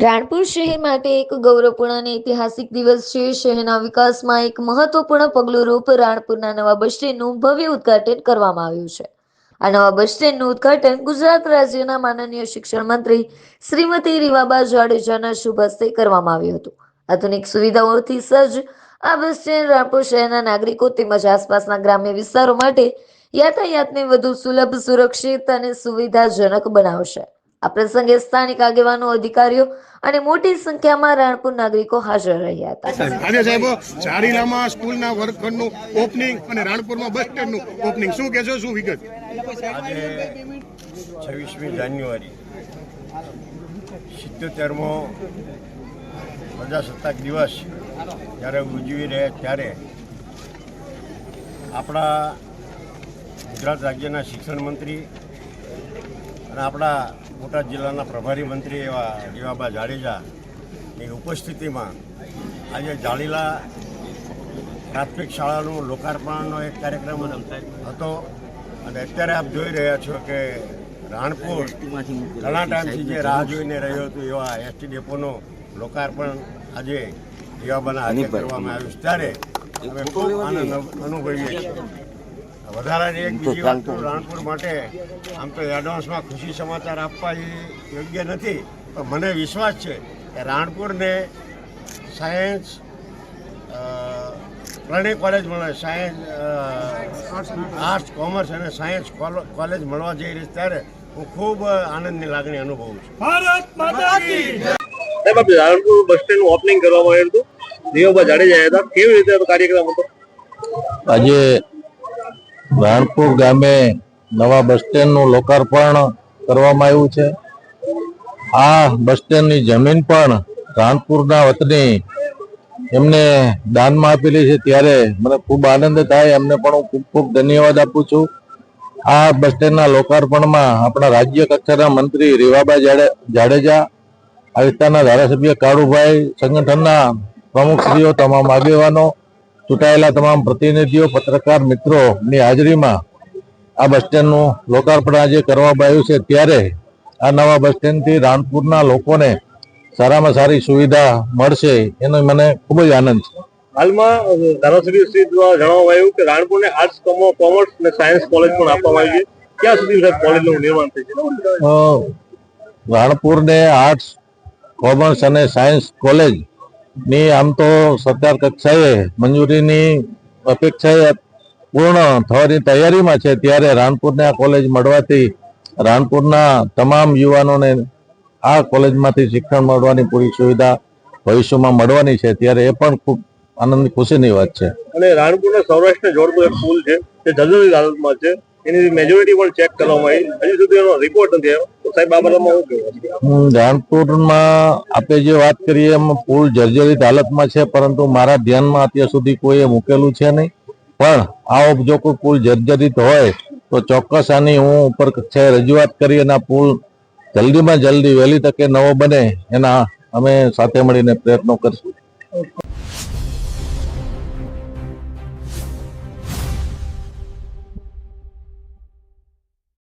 રાણપુર શહેર માટે એક ગૌરવપૂર્ણ અને ઐતિહાસિક દિવસ છે. શહેરના વિકાસમાં એક મહત્વપૂર્ણ પગલું રાણપુરના નવા બસ સ્ટેન્ડનું ભવ્ય ઉદ્ઘાટન કરવામાં આવ્યું છે. આ નવા બસ સ્ટેન્ડનું ઉદ્ઘાટન ગુજરાત રાજ્યના માનનીય શિક્ષણ મંત્રી શ્રીમતી રીવાબા જાડેજાના શુભ હસ્તે કરવામાં આવ્યું હતું. આધુનિક સુવિધાઓથી સજ્જ આ બસ સ્ટેન્ડ રાણપુર શહેરના નાગરિકો તેમજ આસપાસના ગ્રામ્ય વિસ્તારો માટે યાતાયાતને વધુ સુલભ, સુરક્ષિત અને સુવિધાજનક બનાવશે. આ પ્રસંગે સ્થાનિક આગેવાનો, અધિકારીઓ અને મોટી સંખ્યામાં રાણપુર નાગરિકો હાજર રહ્યા હતા. આજે સાહેબો ચારીલામાં સ્કૂલના વર્ગખંડનું ઓપનિંગ અને રાણપુરમાં બસ સ્ટેન્ડનું ઓપનિંગ, શું કહેશો, શું વિગત? આજે 26મી જાન્યુઆરી 77મો પ્રજાસત્તાક દિવસ જ્યારે ઉજવી રહ્યા ત્યારે આપણા ગુજરાત રાજ્યના શિક્ષણ મંત્રી અને આપણા બોટાદ જિલ્લાના પ્રભારી મંત્રી એવા રીવાબા જાડેજાની ઉપસ્થિતિમાં આજે જાળીલા પ્રાથમિક શાળાનું લોકાર્પણનો એક કાર્યક્રમ હતો. અને અત્યારે આપ જોઈ રહ્યા છો કે રાણપુર ઘણા ટાઈમથી જે રાહ જોઈને રહ્યો હતું એવા એસટી ડેપોનું લોકાર્પણ આજે રીવાબાના હાથે કરવામાં આવ્યું છે. ત્યારે અમે ખૂબ આનંદ અનુભવીએ છીએ. વધારાની એક બીજી વાત તો રાણપુર માટે આમ તો એડવાન્સમાં ખુશી સમાચાર આપવા એ યોગ્ય નથી, પણ મને વિશ્વાસ છે કે રાણપુરને સાયન્સ ત્રણેય કોલેજ મળે, સાયન્સ, આર્ટ્સ, કોમર્સ અને સાયન્સ કોલેજ મળવા જઈ રહી ત્યારે હું ખૂબ આનંદની લાગણી અનુભવું છું. રાણપુર બસ સ્ટેન્ડનું ઓપનિંગ કરવામાં આવ્યું હતું, રીવાબા જાડેજા હતા. કેવી રીતે કાર્યક્રમ હતો? આજે રાણપુર ગામે નવા બસ સ્ટેન્ડનું લોકાર્પણ કરવામાં આવ્યું છે. આ બસ સ્ટેન્ડની જમીન પણ રાણપુરના વતની એમને દાનમાં આપેલી છે, ત્યારે મને ખૂબ આનંદ થાય. એમને પણ હું ખૂબ ખૂબ ધન્યવાદ આપું છું. આ બસ સ્ટેન્ડના લોકાર્પણમાં આપણા રાજ્ય કક્ષાના મંત્રી રીવાબા જાડેજા, આ વિસ્તારના ધારાસભ્ય કાળુભાઈ, સંગઠનના પ્રમુખશ્રીઓ, તમામ આગેવાનો, ચૂંટાયેલા તમામ પ્રતિનિધિઓ, પત્રકાર મિત્રોની હાજરીમાં આ બસ સ્ટેન્ડનું લોકાર્પણ આજે કરવામાં આવ્યું છે. ત્યારે આ નવા બસ સ્ટેન્ડથી રાણપુરના લોકોને સારામાં સારી સુવિધા મળશે એનો મને ખૂબ જ આનંદ છે. હાલમાં ધારાસભ્ય શ્રી દ્વારા જણાવવામાં આવ્યું કે રાણપુરને આર્ટ્સ, કોમર્સ અને સાયન્સ કોલેજ પણ આપવામાં આવી છે. ક્યાં સુધી સાહેબ કોલેજનું નિર્માણ થઈ છે? રાણપુરને આર્ટ્સ, કોમર્સ અને સાયન્સ કોલેજ ની આમ તો સરકાર કક્ષાએ મંજૂરીની અપેક્ષાએ પૂર્ણ થવાની તૈયારીમાં છે. ત્યારે રાણપુરને આ કોલેજ મળવાથી રાણપુરના તમામ યુવાનોને આ કોલેજમાંથી શિક્ષણ મળવાની પૂરી સુવિધા ભવિષ્યમાં મળવાની છે. ત્યારે એ પણ ખૂબ આનંદની ખુશીની વાત છે. અને રાણપુરને સૌરાષ્ટ્રને જોડતો એક પુલ છે જે જર્જરિત હાલતમાં છે, એની મેજોરિટી પણ ચેક કરવામાં આવી, હજી સુધી એનો રિપોર્ટ નથી આવ્યો. તો સાહેબ આ બાબતમાં શું કહેવું? રાણપુરમાં આપણે જે વાત કરીએ એમ પુલ જર્જરિત હાલતમાં છે, પરંતુ મારા ધ્યાનમાં અત્યાર સુધી કોઈએ મૂકેલું છે નહીં. પણ આવો જો કોઈ પુલ જર્જરિત હોય તો ચોક્કસ આની હું ઉપર કક્ષાએ રજૂઆત કરી અને આ પુલ જલ્દીમાં જલ્દી વહેલી તકે નવો બને એના અમે સાથે મળીને પ્રયત્નો કરશું.